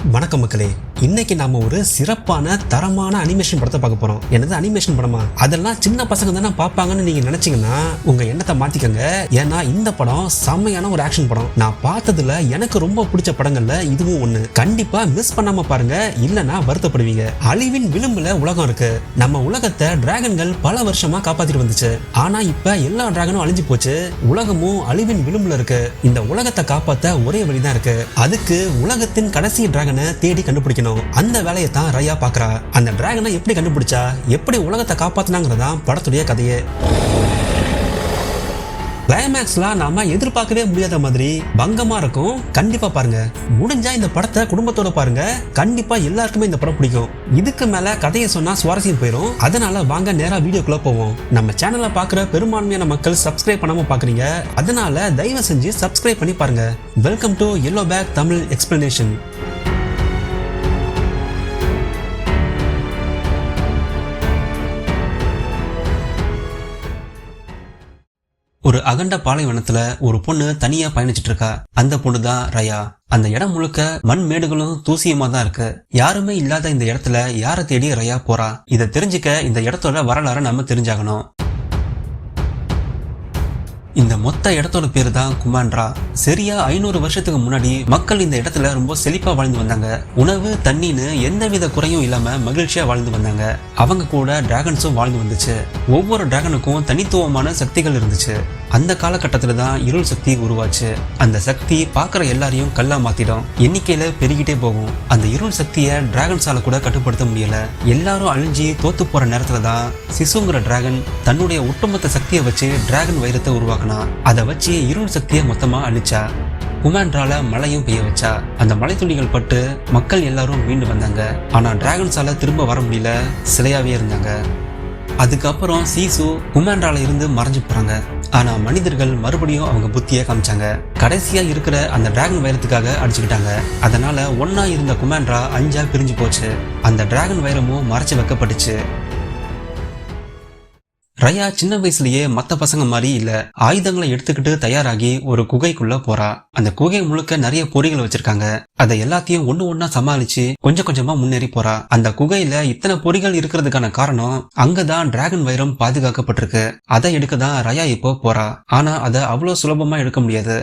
வணக்கம் மக்களே, இன்னைக்கு நாம ஒரு சிறப்பான தரமான அனிமேஷன் படத்தை பார்க்க போறோம். என்னது அனிமேஷன் படமா? அதெல்லாம் சின்ன பசங்க தானே பார்ப்பாங்கன்னு நீங்க நினைச்சீங்கன்னா உங்க எண்ணத்தை மாத்திக்கங்க. ஏன்னா இந்த படம் செம்மையான ஒரு ஆக்ஷன் படம். நான் பார்த்ததுல எனக்கு ரொம்ப பிடிச்ச படங்கள்ல இதுவும் ஒண்ணு. கண்டிப்பா மிஸ் பண்ணாம பாருங்க, இல்லனா வருத்தப்படுவீங்க. அழிவின் விளிம்புல உலகம் இருக்கு. நம்ம உலகத்தை டிராகன்கள் பல வருஷமா காப்பாத்திட்டு வந்துச்சு. ஆனா இப்ப எல்லா டிராகனும் அழிஞ்சு போச்சு. உலகமும் அழிவின் விளிம்புல இருக்கு. இந்த உலகத்தை காப்பாத்த ஒரே வழிதான் இருக்கு. அதுக்கு உலகத்தின் கடைசி டிராகனை தேடி கண்டுபிடிக்கணும். அந்த வேலையை தான் ரயா பாக்குறா. அந்த டிராகனை எப்படி கண்டுபிடிச்சா, எப்படி உலகத்தை காப்பாத்தினாங்கிறதா படத்துடைய கதையே. கிளைமேக்ஸ்லாம் நாம எதிர்பார்க்கவே முடியாத மாதிரி பங்கமா இருக்கும். கண்டிப்பா பாருங்க. முடிஞ்சா இந்த படத்தை குடும்பத்தோட பாருங்க. கண்டிப்பா எல்லாருக்குமே இந்த படம் பிடிக்கும். இதுக்கு மேல கதையை சொன்னா சுவாரஸ்யம் போயிடும். அதனால வாங்க நேரா வீடியோக்குள்ள போவோம். நம்ம சேனலை பாக்குற பெரும்பான்மையான மக்கள் சப்ஸ்கிரைப் பண்ணாம பாக்குறீங்க. அதனால தயவு செஞ்சு சப்ஸ்கிரைப் பண்ணி பாருங்க. Welcome to Yellow Pack Tamil explanation. ஒரு அகண்ட பாலைவனத்துல ஒரு பொண்ணு தனியா பயணிச்சிட்டு இருக்கா. அந்த பொண்ணு தான் ரயா. அந்த இடம் முழுக்க மண் மேடுகளும் தூசியுமா தான் இருக்கு. யாருமே இல்லாத இந்த இடத்துல யாரை தேடி ரயா போறா? இதை தெரிஞ்சுக்க இந்த இடத்தோட வரலாறு நம்ம தெரிஞ்சாகணும். இந்த மொத்த இடத்தோட பேரு தான் குமாண்ட்ரா. சரியா 500 வருஷத்துக்கு முன்னாடி மக்கள் இந்த இடத்துல ரொம்ப செழிப்பா வாழ்ந்து வந்தாங்க. உணவு தண்ணின்னு எந்தவித குறையும் இல்லாம மகிழ்ச்சியா வாழ்ந்து வந்தாங்க. அவங்க கூட டிராகன்ஸும் வாழ்ந்து வந்துச்சு. ஒவ்வொரு டிராகனுக்கும் தனித்துவமான சக்திகள் இருந்துச்சு. அந்த காலகட்டத்துல தான் இருள் சக்தி உருவாச்சு. அந்த சக்தி பாக்குற எல்லாரையும் கல்லா மாத்திடும். எண்ணிக்கையில பெருகிட்டே போகும். அந்த இருள் சக்தியை டிராகன்ஸால கூட கட்டுப்படுத்த முடியல. எல்லாரும் அழிஞ்சி தோத்து போற நேரத்துல தான் சிசுங்கிற டிராகன் தன்னுடைய ஒட்டுமொத்த சக்தியை வச்சு டிராகன் வைரத்தை உருவாக்கினா. அதை வச்சு இருள் சக்தியை மொத்தமா அழிச்சா. குமாண்ட்ரால மழையும் பெய்ய வச்சா. அந்த மழை துளிகள் பட்டு மக்கள் எல்லாரும் மீண்டு வந்தாங்க. ஆனா டிராகன்ஸால திரும்ப வர முடியல, சிலையாவே இருந்தாங்க. அதுக்கப்புறம் சீசு குமாண்ட்ரால இருந்து மறைஞ்சு போறாங்க. ஆனா மனிதர்கள் மறுபடியும் அவங்க புத்தியை காமிச்சாங்க. கடைசியா இருக்கிற அந்த டிராகன் வைரத்துக்காக அடிச்சுக்கிட்டாங்க. அதனால ஒன்னா இருந்த குமாண்ட்ரா 5ஆ பிரிஞ்சு போச்சு. அந்த டிராகன் வைரமும் மறைச்சு வைக்கப்பட்டுச்சு. ரயா சின்ன வயசுலயே மத்த பசங்க மாதிரி இல்ல. ஆயுதங்களை எடுத்துக்கிட்டு தயாராகி ஒரு குகைக்குள்ள போறா. அந்த குகை முழுக்க நிறைய பொறிகளை வச்சிருக்காங்க. அதை எல்லாத்தையும் ஒண்ணா சமாளிச்சு கொஞ்சம் கொஞ்சமா முன்னேறி போறா. அந்த குகையில இத்தனை பொறிகள் இருக்கிறதுக்கான காரணம் அங்கதான் டிராகன் வைரம் பாதுகாக்கப்பட்டிருக்கு. அதை எடுக்கதான் ரயா இப்போ போறா. ஆனா அதை அவ்வளவு சுலபமா எடுக்க முடியாது.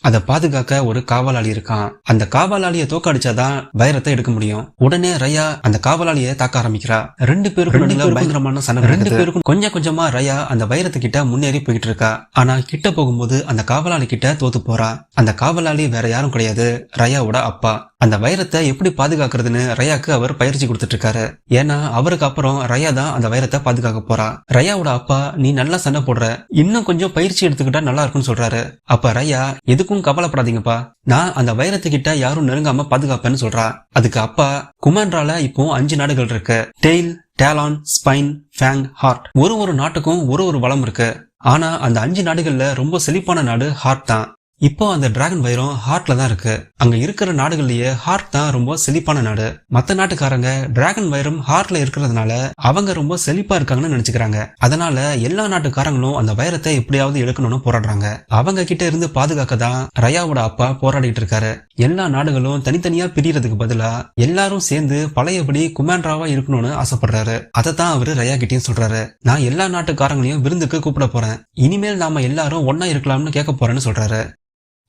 அதை பாதுகாக்க ஒரு காவலாளி இருக்கான். அந்த காவலாளியை தோக்கடிச்சாதான் வைரத்தை எடுக்க முடியும். உடனே ரயா அந்த காவலாளியை தாக்க ஆரம்பிக்கிறா. ரெண்டு பேருக்கும் பயங்கரமான சண்டை. ரெண்டு பேருக்கும் கொஞ்சம் கொஞ்சமா ரயா அந்த வைரத்துக்கிட்ட முன்னேறி போயிட்டு இருக்கா. ஆனா கிட்ட போகும்போது அந்த காவலாளி கிட்ட தோத்து போறா. அந்த காவலாளி வேற யாரும் கிடையாது, ரயாவோட அப்பா. அந்த வைரத்தை எப்படி பாதுகாக்கிறதுன்னு ரயாக்கு அவர் பயிற்சி கொடுத்துட்டு இருக்காரு. ஏன்னா அவருக்கு அப்புறம் ரயா தான் அந்த வைரத்தை பாதுகாக்க போறா. ரயாவோட அப்பா, நீ நல்லா சண்டை போடுற, இன்னும் கொஞ்சம் பயிற்சி எடுத்துக்கிட்டா நல்லா இருக்கும்னு சொல்றாரு. அப்ப ரயா, எதுக்கும் கவலைப்படாதீங்கப்பா, நான் அந்த வைரத்துக்கிட்ட யாரும் நெருங்காம பாதுகாப்பேன்னு சொல்றா. அதுக்கு அப்பா, குமாண்ட்ரால இப்போ 5 நாடுகள் இருக்கு. Tail, talon, spine, fang, heart. ஒரு நாட்டுக்கும் ஒரு வளம் இருக்கு. ஆனா அந்த 5 நாடுகள்ல ரொம்ப செழிப்பான நாடு ஹார்ட் தான். இப்போ அந்த டிராகன் வைரம் ஹார்ட்ல தான் இருக்கு. அங்க இருக்கிற நாடுகள்லயே ஹார்ட் தான் ரொம்ப செழிப்பான நாடு. மத்த நாட்டுக்காரங்க டிராகன் வைரம் ஹார்ட்ல இருக்கிறதுனால அவங்க ரொம்ப செழிப்பா இருக்காங்கன்னு நினைச்சுக்கிறாங்க. அதனால எல்லா நாட்டுக்காரங்களும் அந்த வைரத்தை எப்படியாவது எடுக்கணும்னு போராடுறாங்க. அவங்க கிட்ட இருந்து பாதுகாக்க தான் ரயாவோட அப்பா போராடிட்டு இருக்காரு. எல்லா நாடுகளும் தனித்தனியா பிரியறதுக்கு பதிலா எல்லாரும் சேர்ந்து பழையபடி குமாண்ட்ராவா இருக்கணும்னு ஆசைப்படுறாரு. அதை தான் அவரு ரயா கிட்டயும் சொல்றாரு. நான் எல்லா நாட்டுக்காரங்களையும் விருந்துக்கு கூப்பிட போறேன். இனிமேல் நாம எல்லாரும் ஒன்னா இருக்கலாம்னு கேட்க போறேன்னு சொல்றாரு.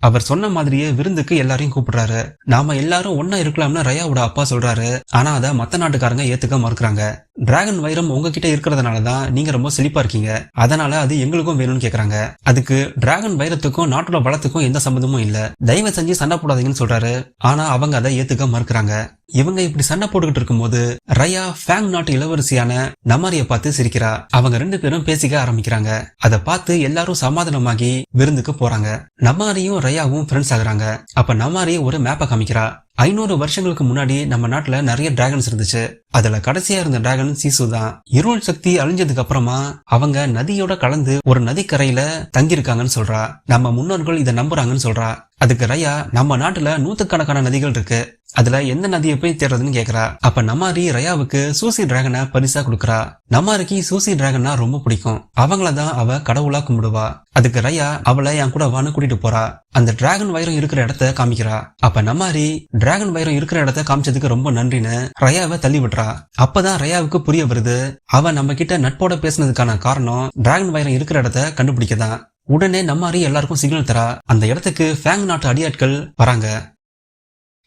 அவர் சொன்ன மாதிரியே விருந்துக்கு எல்லாரையும் கூப்பிடுறாரு. நாம எல்லாரும் ஒன்னா இருக்கலாம்னு ரயாவோட அப்பா சொல்றாரு. ஆனா அதை மத்த நாட்டுக்காரங்க ஏத்துக்க மறுக்கிறாங்க. டிராகன் வைரம் உங்ககிட்ட இருக்கிறதுனாலதான் நீங்க ரொம்ப செழிப்பா இருக்கீங்க, அதனால அது எங்களுக்கும் வேணும்னு கேக்குறாங்க. அதுக்கு டிராகன் வைரத்துக்கும் நாட்டோட பலத்துக்கும் எந்த சம்பந்தமும் இல்ல, தயவு செஞ்சு சண்டை போடாதீங்கன்னு சொல்றாரு. ஆனா அவங்க அதை ஏத்துக்க மறுக்கிறாங்க. இவங்க இப்படி சண்டை போட்டுக்கிட்டு இருக்கும்போது ரயா ஃபேங் நாட்டு இளவரசியான நமாரிய பார்த்து சிரிக்கிறா. அவங்க 2 பேரும் பேசிக்க ஆரம்பிக்கிறாங்க. அதை பார்த்து எல்லாரும் சமாதானமாகி விருந்துக்கு போறாங்க. நமாரியும் ரயாவும் ஃப்ரெண்ட்ஸ் ஆகுறாங்க. அப்ப நமாரி ஒரு மேப்பை காமிக்கிறா. 500 வருஷங்களுக்கு முன்னாடி நம்ம நாட்டுல நிறைய டிராகன்ஸ் இருந்துச்சு. அதுல கடைசியா இருந்த டிராகன் சீசு தான். இருள் சக்தி அழிஞ்சதுக்கு அப்புறமா அவங்க நதியோட கலந்து ஒரு நதிக்கரையில தங்கியிருக்காங்கன்னு சொல்றா. நம்ம முன்னோர்கள் இதை நம்புறாங்கன்னு சொல்றா. அதுக்கு ரயா, நம்ம நாட்டுல 100கணக்கான நதிகள் இருக்கு. அதுல எந்த நதியை போய் தேடுறதுன்னு கேக்குறா. அப்ப நமாரி ரயாவுக்கு சூசி டிராகனை பரிசா கொடுக்கறா. நமாரிக்கு சூசி டிராகன்னா ரொம்ப பிடிக்கும். அவங்களதான் அவ கடவுளா கும்பிடுவா. அதுக்கு ரயா அவளை என் கூட வான்னு கூட்டிட்டு போறா. அந்த டிராகன் வைரம் இருக்கிற இடத்த காமிக்கிறா. அப்ப நமாரி டிராகன் வைரம் இருக்கிற இடத்த காமிச்சதுக்கு ரொம்ப நன்றின்னு ரயாவை தள்ளி விட்டுறா. அப்பதான் ரயாவுக்கு புரிய வருது, அவ நம்ம கிட்ட நட்போட பேசினதுக்கான காரணம் டிராகன் வைரம் இருக்கிற இடத்த கண்டுபிடிக்கதான். உடனே நமாரி எல்லாருக்கும் சிக்னல் தரா. அந்த இடத்துக்கு ஃபேங் நாட்டு அடியாட்கள் வராங்க.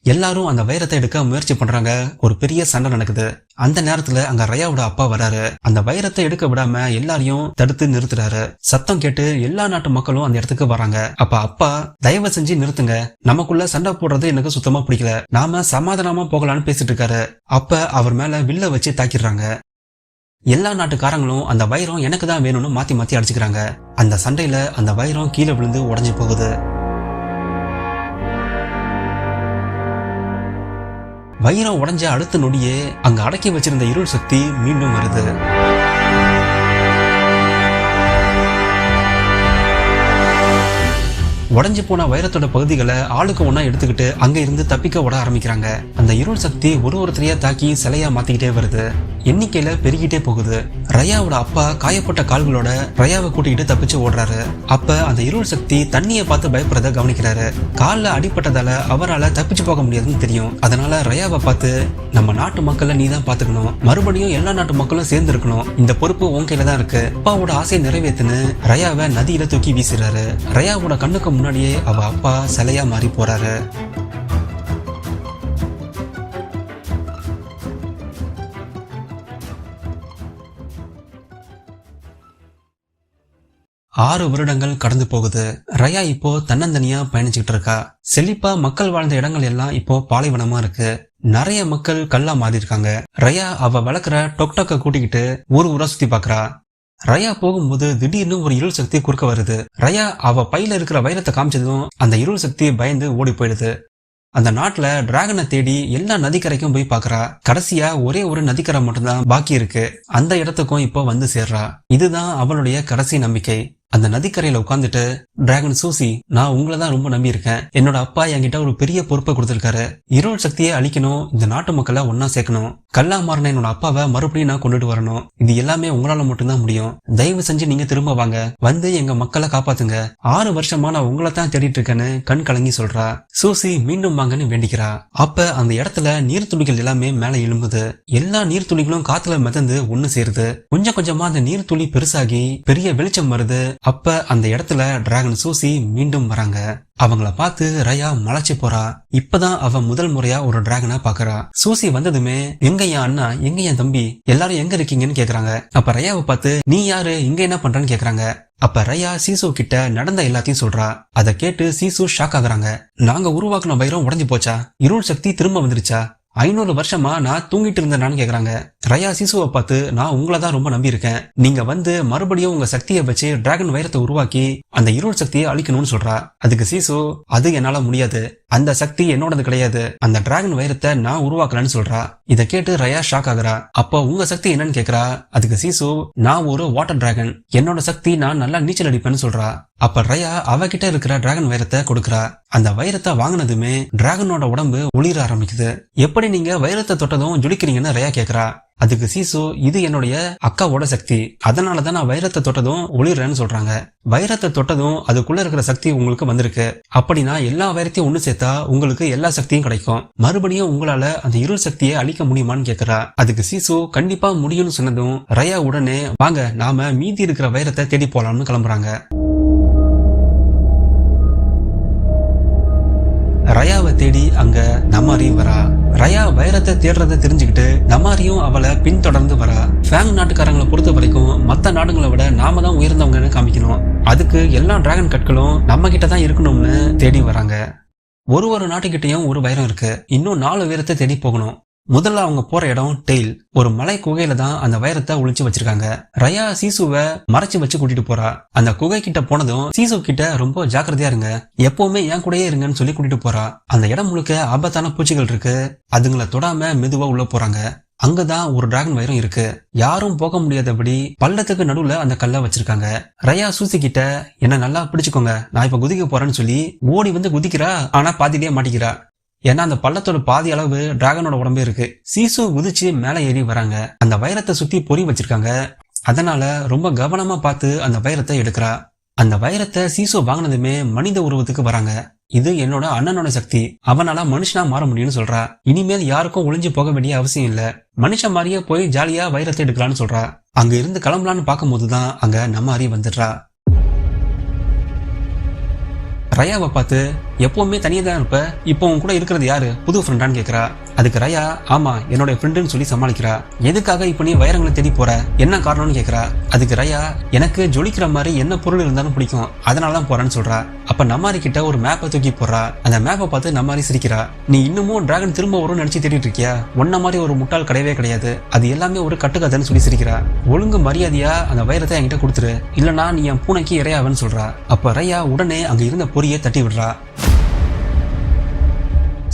எல்லாரும் அந்த வைரத்தை எடுக்க முயற்சி பண்றாங்க. ஒரு பெரிய சண்டை நடக்குது. அந்த நேரத்துல அங்க ரயாவோட அப்பா வராரு. அந்த வைரத்தை எடுக்க விடாம எல்லாரையும் தடுத்து நிறுத்துறாரு. சத்தம் கேட்டு எல்லா நாட்டு மக்களும் அந்த இடத்துக்கு வராங்க. அப்ப அப்பா, தயவு செஞ்சு நிறுத்துங்க, நமக்குள்ள சண்டை போடுறது எனக்கு சுத்தமா பிடிக்கல, நாம சமாதானமா போகலான்னு பேசிட்டு இருக்காரு. அப்ப அவர் மேல வில்ல வச்சு தாக்கிடுறாங்க. எல்லா நாட்டுக்காரங்களும் அந்த வைரம் எனக்கு தான் வேணும்னு மாத்தி மாத்தி அடிச்சுக்கிறாங்க. அந்த சண்டையில அந்த வைரம் கீழே விழுந்து உடைஞ்சு போகுது. வைரம் உடைஞ்ச அடுத்த நொடியே அங்க அடக்கி வச்சிருந்த இருள் சக்தி மீண்டும் வருது. உடஞ்சு போன வைரத்தோட பகுதிகளை ஆளுக்கு ஒன்னா எடுத்துக்கிட்டு அங்க இருந்து தப்பிக்க ஓட ஆரம்பிக்கிறாங்க. அந்த இருள் சக்தி ஒருத்தரையா தாக்கி சிலையா மாத்திக்கிட்டே வருது. எண்ணிக்கையில பெருகிட்டே போகுது. ரயாவோட அப்பா காயப்பட்ட கால்களோட ரயாவை கூட்டிகிட்டு தப்பிச்சு ஓடுறாரு. அப்ப அந்த இருள் சக்தி தண்ணியை பார்த்து பயப்படுறத கவனிக்கிறாரு. கால்ல அடிப்பட்டதால அவரால் தப்பிச்சு போக முடியாதுன்னு தெரியும். அதனால ரயாவை பார்த்து, நம்ம நாட்டு மக்களை நீ தான் பாத்துக்கணும், மறுபடியும் எல்லா நாட்டு மக்களும் சேர்ந்து இருக்கணும், இந்த பொறுப்பு உன் கையில தான் இருக்கு, அப்பாவோட ஆசையை நிறைவேற்றுன்னு ரயாவை நதியில தூக்கி வீசுறாரு. ரயாவோட கண்ணுக்கு முன்னாடியே அவ அப்பா சிலையா மாறி போறாரு. 6 வருடங்கள் கடந்து போகுது. ரயா இப்போ தன்னந்தனியா பயணிச்சுட்டு இருக்கா. செழிப்பா மக்கள் வாழ்ந்த இடங்கள் எல்லாம் இப்போ பாலைவனமா இருக்கு. நிறைய மக்கள் கல்லா மாறி இருக்காங்க. ரயா அவ வளர்க்குற டொக்டொக்க கூட்டிக்கிட்டு ஊரா சுத்தி பாக்குறா. ரயா போகும்போது திடீர்னு ஒரு இருள் சக்தி குறுக்க வருது. ரயா அவ பையில இருக்கிற வைரத்தை காமிச்சதும் அந்த இருள் சக்தி பயந்து ஓடி போயிடுது. அந்த நாட்டுல டிராகனை தேடி எல்லா நதிக்கரைக்கும் போய் பாக்குறா. கடைசியா ஒரே ஒரு நதிக்கரை மட்டும்தான் பாக்கி இருக்கு. அந்த இடத்துக்கும் இப்போ வந்து சேர்றா. இதுதான் அவளுடைய கடைசி நம்பிக்கை. அந்த நதிக்கரையில உட்காந்துட்டு, டிராகன் சூசி, நான் உங்களை தான் ரொம்ப நம்பி இருக்கேன். என்னோட அப்பா என்கிட்ட ஒரு பெரிய பொறுப்பை கொடுத்திருக்காரு. இருள் சக்தியை அழிக்கணும், இந்த நாட்டு மக்களை ஒன்னா சேர்க்கணும், கல்லா மாறின என்னோட அப்பாவை மறுபடியும் நான் கொண்டுட்டு வரணும். இது எல்லாமே உங்களால மட்டும்தான் முடியும். தயவு செஞ்சு நீங்க திரும்ப வாங்க, வந்து எங்க மக்களை காப்பாத்துங்க. 6 வருஷமா நான் உங்களை தான் தேடிட்டு இருக்கேன்னு கண் கலங்கி சொல்றா. சூசி மீண்டும் வாங்கன்னு வேண்டிக்கிறா. அப்ப அந்த இடத்துல நீர்த்துளிகள் எல்லாமே மேல எழும்புது. எல்லா நீர்த்துளிகளும் காத்துல மிதந்து ஒண்ணு சேருது. கொஞ்சம் கொஞ்சமா அந்த நீர்த்துளி பெருசாகி பெரிய வெளிச்சம் வருது. அப்ப அந்த இடத்துல டிராகன் சூசி மீண்டும் வராங்க. அவங்கள பார்த்து ரயா மலைச்சு போறா. இப்பதான் அவ முதல் முறையா ஒரு டிராகனை பாக்குறா. சூசி வந்ததுமே, எங்க என் அண்ணா, எங்க என் தம்பி, எல்லாரும் எங்க இருக்கீங்கன்னு கேக்குறாங்க. அப்ப ரயாவை பார்த்து, நீ யாரு, இங்க என்ன பண்றன்னு கேக்குறாங்க. அப்ப ரயா சீசு கிட்ட நடந்த எல்லாத்தையும் சொல்றா. அதை கேட்டு சீசு ஷாக் ஆகுறாங்க. நாங்க உருவாக்குன வைரம் உடைஞ்சு போச்சா? இருள் சக்தி திரும்ப வந்துருச்சா? 500 வருஷமா நான் தூங்கிட்டு இருந்தேன்னு கேக்குறாங்க. ரயா சீசுவை பார்த்து, நான் உங்களை தான் ரொம்ப நம்பி இருக்கேன். நீங்க வந்து மறுபடியும் உங்க சக்தியை வச்சு டிராகன் வைரத்தை உருவாக்கி அந்த இருள் சக்தியை அழிக்கணும்னு சொல்றா. அதுக்கு சீசு, அது என்னால முடியாது, அந்த சக்தி என்னோடது கிடையாது, அந்த டிராகன் வைரத்தை நான் உருவாக்கலன்னு சொல்றா. இதை கேட்டு ரயா ஷாக் ஆகுறா. அப்போ உங்க சக்தி என்னன்னு கேக்குறா. அதுக்கு சீசு, நான் ஒரு வாட்டர் டிராகன், என்னோட சக்தி நான் நல்லா நீச்சல் அடிப்பேன்னு சொல்றா. அப்ப ரயா அவகிட்ட இருக்கிற டிராகன் வைரத்தை கொடுக்கறா. அந்த வைரத்தை வாங்கினதுமே டிராகனோட உடம்பு ஒளிர ஆரம்பிக்குது. எப்படி நீங்க வைரத்தை தொட்டதும் ஜொலிக்கிறீங்கன்னு ரயா கேக்குறா. அதுக்கு சீசு, இது என்னுடைய அக்காவோட சக்தி, அதனாலதான் நான் வைரத்தை தொட்டதும் ஒளிர்றேன்னு சொல்றாங்க. வைரத்தை தொட்டதும் அதுக்குள்ள இருக்கிற சக்தி உங்களுக்கு வந்திருக்கு. அப்படின்னா எல்லா வைரத்தையும் ஒண்ணு சேர்த்தா உங்களுக்கு எல்லா சக்தியும் கிடைக்கும். மறுபடியும் உங்களால அந்த இருள் சக்தியை அழிக்க முடியுமான்னு கேக்குறா. அதுக்கு சீசு, கண்டிப்பா முடியும்னு சொன்னதும் ரயா உடனே, வாங்க நாம மீதி இருக்கிற வைரத்தை தேடி போலாம்னு கிளம்புறாங்க. ரயாவை தேடி அங்க நமாரி வரா. ரயா வைரத்தை தேடுறதை தெரிஞ்சுக்கிட்டு நமாரியும் அவளை பின்தொடர்ந்து வரா. ஃபேங் நாட்டுக்காரங்களை பொறுத்த வரைக்கும் மத்த நாடுகளை விட நாம தான் உயர்ந்தவங்கன்னு காமிக்கணும். அதுக்கு எல்லா டிராகன் கற்களும் நம்ம கிட்ட தான் இருக்கணும்னு தேடி வராங்க. ஒரு நாட்டுக்கிட்டையும் ஒரு வைரம் இருக்கு. இன்னும் 4 வைரத்தை தேடி போகணும். முதல்ல அவங்க போற இடம் டெயில். ஒரு மலை குகையில தான் அந்த வைரத்தை ஒளிச்சு வச்சிருக்காங்க. ரயா சீசுவை மறைச்சு வச்சு கூட்டிட்டு போறா. அந்த குகை கிட்ட போனதும் சீசு கிட்ட, ரொம்ப ஜாக்கிரதையா இருங்க, எப்பவுமே என் கூடயே இருங்கன்னு சொல்லி கூட்டிட்டு போறா. அந்த இடம் முழுக்க ஆபத்தான பூச்சிகள் இருக்கு. அதுங்களை தொடாம மெதுவா உள்ள போறாங்க. அங்கதான் ஒரு டிராகன் வைரம் இருக்கு. யாரும் போக முடியாதபடி பள்ளத்துக்கு நடுவுல அந்த கல்லை வச்சிருக்காங்க. ரயா சூசி கிட்ட, என்ன நல்லா பிடிச்சுக்கோங்க, நான் இப்ப குதிக்க போறேன்னு சொல்லி ஓடி வந்து குதிக்கிறா. ஆனா பாதியிலேயே மாட்டிக்கிறா. ஏன்னா அந்த பள்ளத்தோட பாதி அளவு டிராகனோட உடம்பு இருக்கு. சீசு குதிச்சு மேல ஏறி வராங்க. அந்த வைரத்தை சுத்தி பொறி வச்சிருக்காங்க. அதனால ரொம்ப கவனமா பார்த்து அந்த வைரத்தை எடுக்கிறா. அந்த வைரத்தை சீசு வாங்கினதுமே மனித உருவத்துக்கு வராங்க. இது என்னோட அண்ணனோட சக்தி, அவனால மனுஷனா மாற முடியும்னு சொல்றா. இனிமேல் யாருக்கும் ஒளிஞ்சு போக வேண்டிய அவசியம் இல்ல, மனுஷன் மாதிரியே போய் ஜாலியா வைரத்தை எடுக்கலான்னு சொல்றா. அங்க இருந்து கிளம்பலான்னு பார்க்கும் போதுதான் அங்க நம்மாரி வந்துடுறா. ரயாவை பார்த்து எப்பவுமே தனியா தான் இருப்ப, இப்போ உன் கூட இருக்கிறது யாரு, புது ஃப்ரெண்டான்னு கேக்குறா. அதுக்கு ரயா ஆமா என்னோட ஃப்ரெண்டுன்னு சொல்லி சமாளிக்கிறா. எதுக்காக இப்ப நீ வைரங்களை தேடி போற, என்ன காரணம்னு கேக்குறா. அதுக்கு ரயா எனக்கு ஜொலிக்கிற மாதிரி என்ன பொருள் இருந்தாலும் பிடிக்கும், அதனாலதான் போறேன்னு சொல்றா. அப்ப நம்மாரி கிட்ட ஒரு மேப்பை தூக்கி போடுறா. அந்த மேப்பை பார்த்து நம்மாரி சிரிக்கிறா. நீ இன்னமும் டிராகன் திரும்ப வரும்னு நினைச்சு தேடிட்டு இருக்கியா, ஒன்ன மாதிரி ஒரு முட்டாள் கிடையவே கிடையாது, அது எல்லாமே ஒரு கட்டுக்கதைன்னு சொல்லி சிரிக்கிறா. ஒழுங்கு மரியாதையா அந்த வைரத்தை என்கிட்ட கொடுத்துரு, இல்லனா நீ என் பூனைக்கு இரையாவன்னு சொல்றா. அப்ப ரயா உடனே அங்க இருந்த பொறியை தட்டி விடுறா.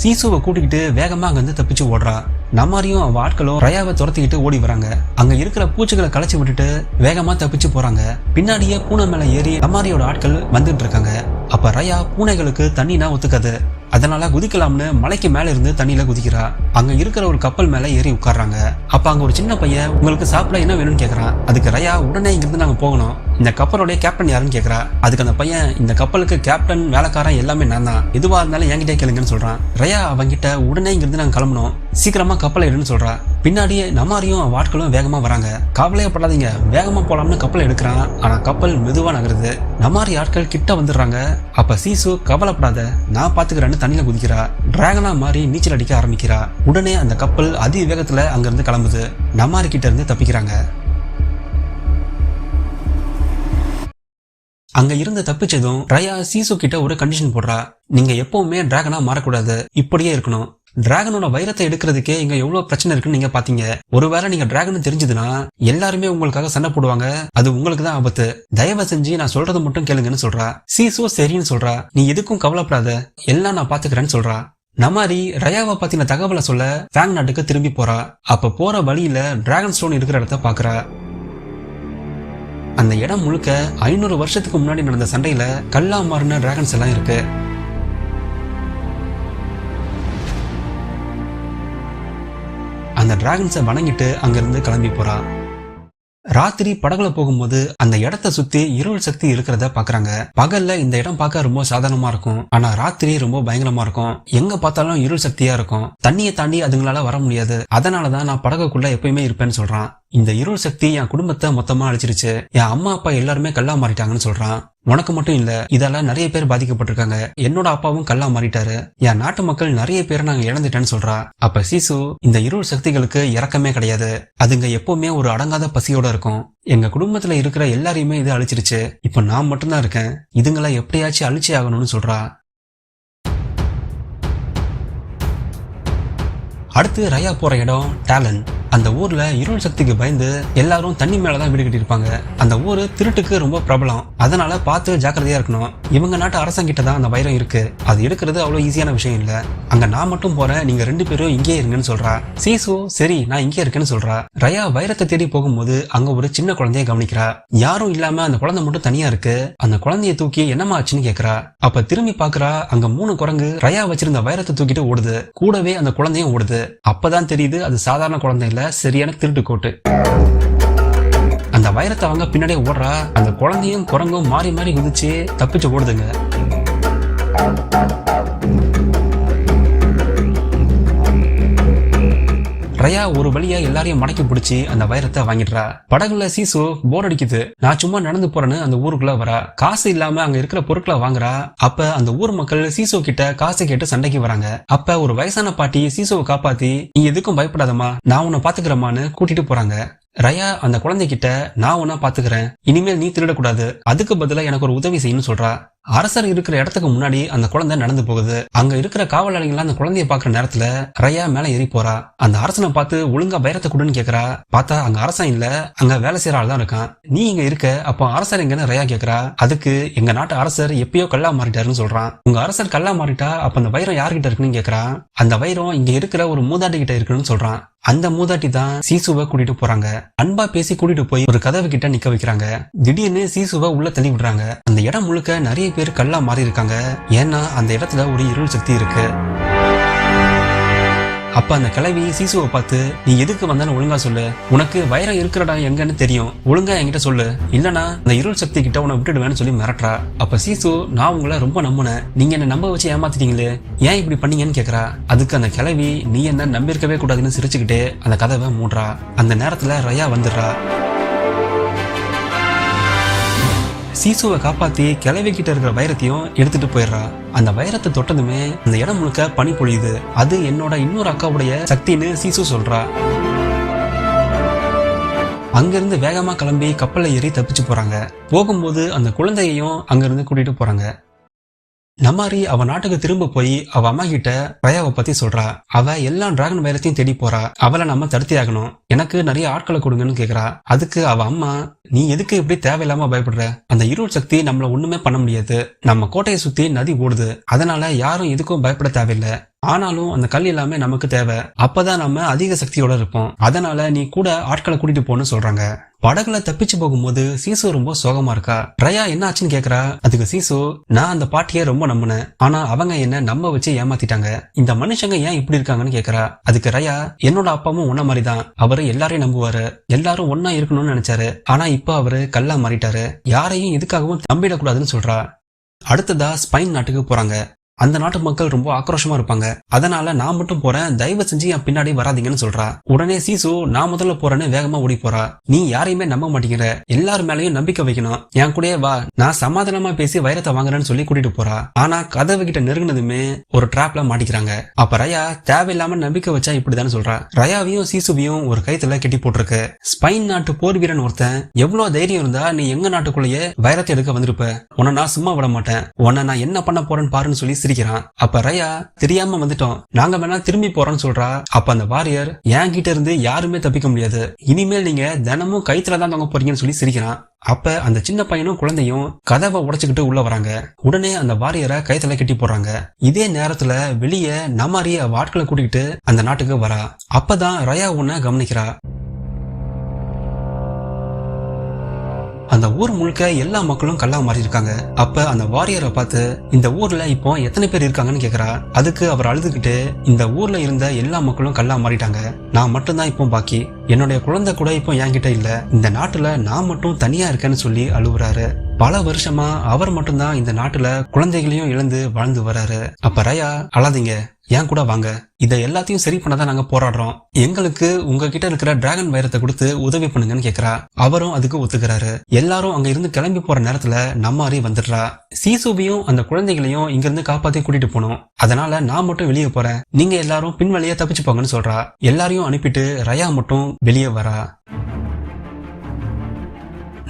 சீசுவை கூட்டிக்கிட்டு வேகமா அங்கிருந்து தப்பிச்சு ஓடுறா. நம்மாரியும் அவ ஆட்களும் ரயாவை துரத்திக்கிட்டு ஓடி வராங்க. அங்க இருக்கிற பூச்சிகளை களைச்சி விட்டுட்டு வேகமா தப்பிச்சு போறாங்க. பின்னாடியே பூனை மேல ஏறி நம்மாரியோட ஆட்கள் வந்துட்டு இருக்காங்க. அப்ப ரயா பூனைகளுக்கு தண்ணினா ஒத்துக்காது, அதனால குதிக்கலாம்னு மலைக்கு மேல இருந்து தண்ணியில குதிக்கிறா. அங்க இருக்கிற ஒரு கப்பல் மேல ஏறி உட்கார்றாங்க. அப்ப அங்க ஒரு சின்ன பையன் உங்களுக்கு சாப்பிட என்ன வேணும்னு கேக்குறான். அதுக்கு ரயா உடனே இங்கிருந்து நாங்க போகணும், இந்த கப்பலோட கேப்டன் யாருன்னு கேக்குறா. அதுக்கு அந்த பையன் இந்த கப்பலுக்கு கேப்டன் வேலைக்காரன் எல்லாமே நான் தான், எதுவா இருந்தாலும் என்கிட்ட கேளுங்கன்னு சொல்றான். ரயா அவங்கிட்ட உடனே இங்கிருந்து நாங்க கிளம்பணும், சீக்கிரமா கப்பலை எடுன்னு சொல்றா. பின்னாடியே நம்மாரியும் வாட்களும் வேகமா வராங்க. கவலையப்படாதீங்க வேகமா போலாம்னு கப்பலை எடுக்கிறான். ஆனா கப்பல் மெதுவா நகருது. நம்மாரி ஆட்கள் கிட்ட வந்துடுறாங்க. அப்ப சீசு கவலைப்படாத நான் பாத்துக்கிறேன்னு தண்ணியில குதிக்கிறா. டிராகனா மாறி நீச்சல் அடிக்க ஆரம்பிக்கிறா. உடனே அந்த கப்பல் அதி வேகத்துல அங்கிருந்து கிளம்புது. நம்மாரி கிட்ட இருந்து தப்பிக்கிறாங்க. அங்க இருந்து தப்பிச்சதும் ரயா சீசு கிட்ட ஒரு கண்டிஷன் போடுறா. நீங்க எப்பவுமே டிராகனா மாறக்கூடாது, இப்படியே இருக்கணும். டிராகனோட வைரத்தை எடுக்கிறதுக்கே இங்க எவ்வளவு பிரச்சனை இருக்குன்னு நீங்க பாத்தீங்க. ஒருவேளை நீங்க டிராகன் தெரிஞ்சதுன்னா எல்லாருமே உங்களுக்காக சண்டை போடுவாங்க, அது உங்களுக்கு தான் ஆபத்து. தயவு செஞ்சு நான் சொல்றது மட்டும் கேளுங்கன்னு சொல்றா. சீசு சரின்னு சொல்றா. நீ எதுக்கும் கவலைப்படாத, எல்லாம் நான் பாத்துக்கிறேன்னு சொல்றா. நம்மாரி ரயாவை பத்தின தகவலை சொல்ல ஃபேங் நாட்டுக்கு திரும்பி போறா. அப்ப போற வழியில டிராகன் ஸ்டோன் இருக்கிற இடத்த பாக்குறா. அந்த இடம் முழுக்க 500 வருஷத்துக்கு முன்னாடி நடந்த சண்டையில கல்லா மாறின டிராகன்ஸ் எல்லாம் இருக்கு. அந்த டிராகன்ஸை வணங்கிட்டு அங்கிருந்து கிளம்பி போறா. ராத்திரி படகுல போகும்போது அந்த இடத்த சுத்தி இருள் சக்தி இருக்கிறத பாக்குறாங்க. பகல்ல இந்த இடம் பார்க்க ரொம்ப சாதாரணமா இருக்கும், ஆனா ராத்திரி ரொம்ப பயங்கரமா இருக்கும். எங்க பார்த்தாலும் இருள் சக்தியா இருக்கும். தண்ணியை தாண்டி அதுங்களால வர முடியாது, அதனாலதான் நான் படகுக்குள்ள எப்பயுமே இருப்பேன்னு சொல்றான். இந்த இருள் சக்தி என் குடும்பத்தை மொத்தமா அழிச்சிருச்சு, என் அம்மா அப்பா எல்லாருமே கல்லா மாறிட்டாங்கன்னு சொல்றான். உனக்கு மட்டும் இல்ல, இதால நிறைய பேர் பாதிக்கப்பட்டிருக்காங்க. என்னோட அப்பாவும் கல்லா மாறிட்டாரு, என் நாட்டு மக்கள் நிறைய பேரை நாங்க இழந்துட்டேன்னு சொல்றா. அப்ப சீசு இந்த இருள் சக்திகளுக்கு இறக்கமே கிடையாது, அதுங்க எப்பவுமே ஒரு அடங்காத பசியோட இருக்கும். எங்க குடும்பத்துல இருக்கிற எல்லாரையுமே இது அழிச்சிருச்சு, இப்ப நான் மட்டும்தான் இருக்கேன், இதுங்களை எப்படியாச்சும் அழிச்சே ஆகணும்னு சொல்றா. அடுத்து ரயா போற இடம் டேலன். அந்த ஊர்ல இருள் சக்திக்கு பயந்து எல்லாரும் தண்ணி மேலதான் வீடு கட்டியிருப்பாங்க. அந்த ஊரு திருட்டுக்கு ரொம்ப பிரபலம், அதனால பார்த்து ஜாக்கிரதையா இருக்கணும். இவங்க நாட்டு அரசங்கிட்ட தான் அந்த வைரம் இருக்கு, அது எடுக்கிறது அவ்வளவு ஈஸியான விஷயம் இல்ல. அங்க நான் மட்டும் போறேன், நீங்க 2 பேரும் இங்கே இருங்கன்னு சொல்றா. சீசு சரி நான் இங்கே இருக்கேன்னு சொல்றா. ரயா வைரத்தை தேடி போகும்போது அங்க ஒரு சின்ன குழந்தைய கவனிக்கிறா. யாரும் இல்லாம அந்த குழந்தை மட்டும் தனியா இருக்கு. அந்த குழந்தைய தூக்கி என்னமா ஆச்சுன்னு கேக்குறா. அப்ப திரும்பி பாக்குறா, அங்க 3 குரங்கு ரயா வச்சிருந்த வைரத்தை தூக்கிட்டு ஓடுது. கூடவே அந்த குழந்தையும் ஓடுது. அப்பதான் தெரியுது அது சாதாரண குழந்தை இல்ல, சரியான திருட்டு கோட்டு. அந்த வைரத்தை அவங்க பின்னாடியே ஓடுறா. அந்த குழந்தையும் குரங்கும் மாறி மாறி குதிச்சு தப்பிச்சு ஓடுதுங்க. ரயா ஒரு வழியா எல்லாரையும் மடக்கி பிடிச்சி அந்த வைரத்தை வாங்கிடுறா. படகுல சீசு போர் அடிக்குது, நான் சும்மா நடந்து போறேன்னு அந்த ஊருக்குள்ள வரா. காசு இல்லாம அங்க இருக்கிற பொருட்களை வாங்குறா. அப்ப அந்த ஊர் மக்கள் சீசு கிட்ட காசு கேட்டு சண்டைக்கு வராங்க. அப்ப ஒரு வயசான பாட்டி சீசுவை காப்பாத்தி நீ எதுக்கும் பயப்படாதமா, நான் உன்னை பாத்துக்கிறமான்னு கூட்டிட்டு போறாங்க. ரயா அந்த குழந்தைகிட்ட நான் உன்ன பாத்துக்கிறேன், இனிமேல் நீ திருடக்கூடாது, அதுக்கு பதிலா எனக்கு ஒரு உதவி செய்யணும்னு சொல்றா. அரசர் இருக்கிற இடத்துக்கு முன்னாடி அந்த குழந்தை நடந்து போகுது. அங்க இருக்கிற காவலாளிகள் அந்த குழந்தைய பாக்குற நேரத்துல ரயா மேல ஏறி போறா. அந்த அரசனை பார்த்து ஒழுங்கா வைரத்தை கொடுன்னு கேக்குறா. பார்த்தா அங்க அரசன் இல்ல, அங்க வேலை செய்யற ஆள் தான் இருக்கான். நீ இங்க இருக்க, அப்போ அரசர் எங்கன்னு ரயா கேக்குறா. அதுக்கு எங்க நாட்டு அரசர் எப்பயோ கல்லா மாறிட்டாருன்னு சொல்றான். உங்க அரசர் கல்லா மாறிட்டா அப்ப அந்த வைரம் யார்கிட்ட இருக்குன்னு கேக்குறான். அந்த வைரம் இங்க இருக்கிற ஒரு மூதாட்டி கிட்ட இருக்குன்னு சொல்றான். அந்த மூதாட்டி தான் சீசுவை கூட்டிட்டு போறாங்க. அன்பா பேசி கூட்டிட்டு போய் ஒரு கதவு கிட்ட நிக்க வைக்கிறாங்க. திடீர்னு சீசுவை உள்ள தள்ளி விடுறாங்க. அந்த இடம் முழுக்க நிறைய பேர் கல்லா மாறி இருக்காங்க. ஏன்னா அந்த இடத்துல ஒரு இருள் சக்தி இருக்கு. அப்ப அந்த கிழவி சீசுவை பார்த்து, நீ எதுக்கு வந்தாலும் ஒழுங்கா சொல்லு, உனக்கு வைரம் இருக்கிறடா எங்கன்னு தெரியும், ஒழுங்கா என்கிட்ட சொல்லு, இல்லனா அந்த இருள் சக்தி கிட்ட உன்னை விட்டுடுவேன்னு சொல்லி மிரட்டுறா. அப்ப சீசு, நான் உங்களை ரொம்ப நம்பினேன், நீங்க என்ன நம்ப வச்சு ஏமாத்திட்டீங்களே, ஏன் இப்படி பண்ணீங்கன்னு கேக்குறா. அதுக்கு அந்த கிழவி, நீ என்ன நம்பியிருக்கவே கூடாதுன்னு சிரிச்சுக்கிட்டே அந்த கதவை மூடுறா. அந்த நேரத்துல ரயா வந்துடுறா. சீசுவை காப்பாத்தி கிழவி கிட்ட இருக்கிற வைரத்தையும் எடுத்துட்டு போயிடுறா. அந்த வைரத்தை தொட்டதுமே அந்த இடம் முழுக்க பனி பொழியுது. அது என்னோட இன்னொரு அக்காவுடைய சக்தின்னு சீசு சொல்றா. அங்கிருந்து வேகமா கிளம்பி கப்பல்ல ஏறி தப்பிச்சு போறாங்க. போகும்போது அந்த குழந்தையையும் அங்கிருந்து கூட்டிட்டு போறாங்க. நமாரி அவ நாட்டுக்கு திரும்ப போய் அவ அம்மா கிட்ட ரயாவை பத்தி சொல்றா. அவ எல்லா டிராகன் வைரத்தையும் தேடி போறா, அவளை நம்ம தடுத்தி ஆகணும், எனக்கு நிறைய ஆட்களை கொடுங்கன்னு கேக்குறா. அதுக்கு அவ அம்மா, நீ எதுக்கு இப்படி தேவையில்லாம பயப்படுற, அந்த இருள் சக்தி நம்மள ஒண்ணுமே பண்ண முடியாது, நம்ம கோட்டையை சுத்தி நதி ஓடுது, அதனால யாரும் எதுக்கும் பயப்பட தேவையில்லை, ஆனாலும் அந்த கல் எல்லாமே நமக்கு தேவை, அப்பதான் நம்ம அதிக சக்தியோட இருப்போம், அதனால நீ கூட ஆட்களை கூட்டிட்டு போன்னு சொல்றாங்க. படகுல தப்பிச்சு போகும்போது சீசு ரொம்ப சோகமா இருக்கா. ரயா என்ன ஆச்சுன்னு கேக்குறா. அதுக்கு சீசு, நான் அந்த பாட்டியை ரொம்ப நம்பினேன், ஆனா அவங்க என்ன நம்ப வச்சு ஏமாத்திட்டாங்க, இந்த மனுஷங்க ஏன் இப்படி இருக்காங்கன்னு கேக்குறா. அதுக்கு ரயா, என்னோட அப்பாவும் உன்ன மாதிரிதான், அவரு எல்லாரையும் நம்புவாரு, எல்லாரும் ஒன்னா இருக்கணும்னு நினைச்சாரு, ஆனா இப்ப அவரு கல்லா மாறிட்டாரு, யாரையும் எதுக்காகவும் நம்பிடக்கூடாதுன்னு சொல்றா. அடுத்ததா ஸ்பெயின் நாட்டுக்கு போறாங்க. அந்த நாட்டு மக்கள் ரொம்ப ஆக்ரோஷமா இருப்பாங்க, அதனால நான் மட்டும் போறேன், தயவு செஞ்சு என் பின்னாடி வராதீங்கன்னு சொல்றா. உடனே சீசு, நான் முதல்ல போறேன்னு வேகமா ஓடி போறா. நீ யாரையுமே நம்ப மாட்டேங்கிற, எல்லாரும் மேலயும் நம்பிக்கை வைக்கணும், என் கூடயே வா, நான் சமாதானமா பேசி வைரத்தை வாங்குறேன்னு சொல்லி கூட்டிட்டு போறா. ஆனா கதவு கிட்ட நெருங்கினதுமே ஒரு டிராப்ல மாட்டிக்கிறாங்க. அப்ப ரயா, தேவையில்லாம நம்பிக்கை வச்சா இப்படிதான்னு சொல்றா. ரயாவையும் சீசுவையும் ஒரு கைத்துல கட்டி போட்டிருக்கு. ஸ்பெயின் நாட்டு போர் வீரன் ஒருத்தன், எவ்வளவு தைரியம் இருந்தா நீ எங்க நாட்டுக்குள்ளேயே வைரத்தை எடுக்க வந்திருப்ப, உன்னை நான் சும்மா விட மாட்டேன், உன்னை நான் என்ன பண்ண போறேன்னு பாருன்னு சொல்லி சிரிக்கிறான். அப்ப ரயா, தெரியாம வந்துட்டோம், நாங்க வேணா திரும்பி போறோம்னு சொல்றா. அப்ப அந்த வாரியர், என் கிட்ட இருந்து யாருமே தப்பிக்க முடியாது, இனிமேல் நீங்க தினமும் கைத்துலதான் தொங்க போறீங்கன்னு சொல்லி சிரிக்கிறான். அப்ப அந்த சின்ன பையனும் குழந்தையும் கதவை உடைச்சுக்கிட்டு உள்ள வராங்க. உடனே அந்த வாரியரை கைத்துல கட்டி போடுறாங்க. இதே நேரத்துல வெளியே நமாரி அவ ஆட்களை கூட்டிக்கிட்டு அந்த நாட்டுக்கு வரா. அப்பதான் ரயா உன்னை கவனிக்கிறா. அந்த ஊர் முழுக்க எல்லா மக்களும் கல்லா மாறி இருக்காங்க. அப்ப அந்த வாரியரை பார்த்து, இந்த ஊர்ல இப்போ எத்தனை பேர் இருக்காங்கன்னு கேக்குறா. அதுக்கு அவர் அழுதுகிட்டு, இந்த ஊர்ல இருந்த எல்லா மக்களும் கல்லா மாறிட்டாங்க, நான் மட்டும்தான் இப்போ பாக்கி, என்னுடைய குழந்தை கூட இப்போ என்கிட்ட இல்ல, இந்த நாட்டுல நான் மட்டும் தனியா இருக்கேன்னு சொல்லி அழுவுறாரு. பல வருஷமா அவர் மட்டும்தான் இந்த நாட்டுல குழந்தைகளையும் இழந்து வாழ்ந்து வர்றாரு. அப்ப ரயா, அழாதீங்க, ஏன் கூட வாங்க, இதை எல்லாத்தையும் சரி பண்ணதான் நாங்க போராடுறோம், எங்களுக்கு உங்ககிட்ட இருக்கிற டிராகன் வைரத்தை கொடுத்து உதவி பண்ணுங்கன்னு கேக்குறா. அவரும் அதுக்கு ஒத்துக்கிறாரு. எல்லாரும் அங்க இருந்து கிளம்பி போற நேரத்துல நமாரி வந்துடுறா. சீசுவையும் அந்த குழந்தைகளையும் இங்க இருந்து காப்பாத்தி கூட்டிட்டு போனோம், அதனால நான் மட்டும் வெளியே போறேன், நீங்க எல்லாரும் பின்வழியா தப்பிச்சு போங்கன்னு சொல்றா. எல்லாரையும் அனுப்பிட்டு ரயா மட்டும் வெளியே வரா.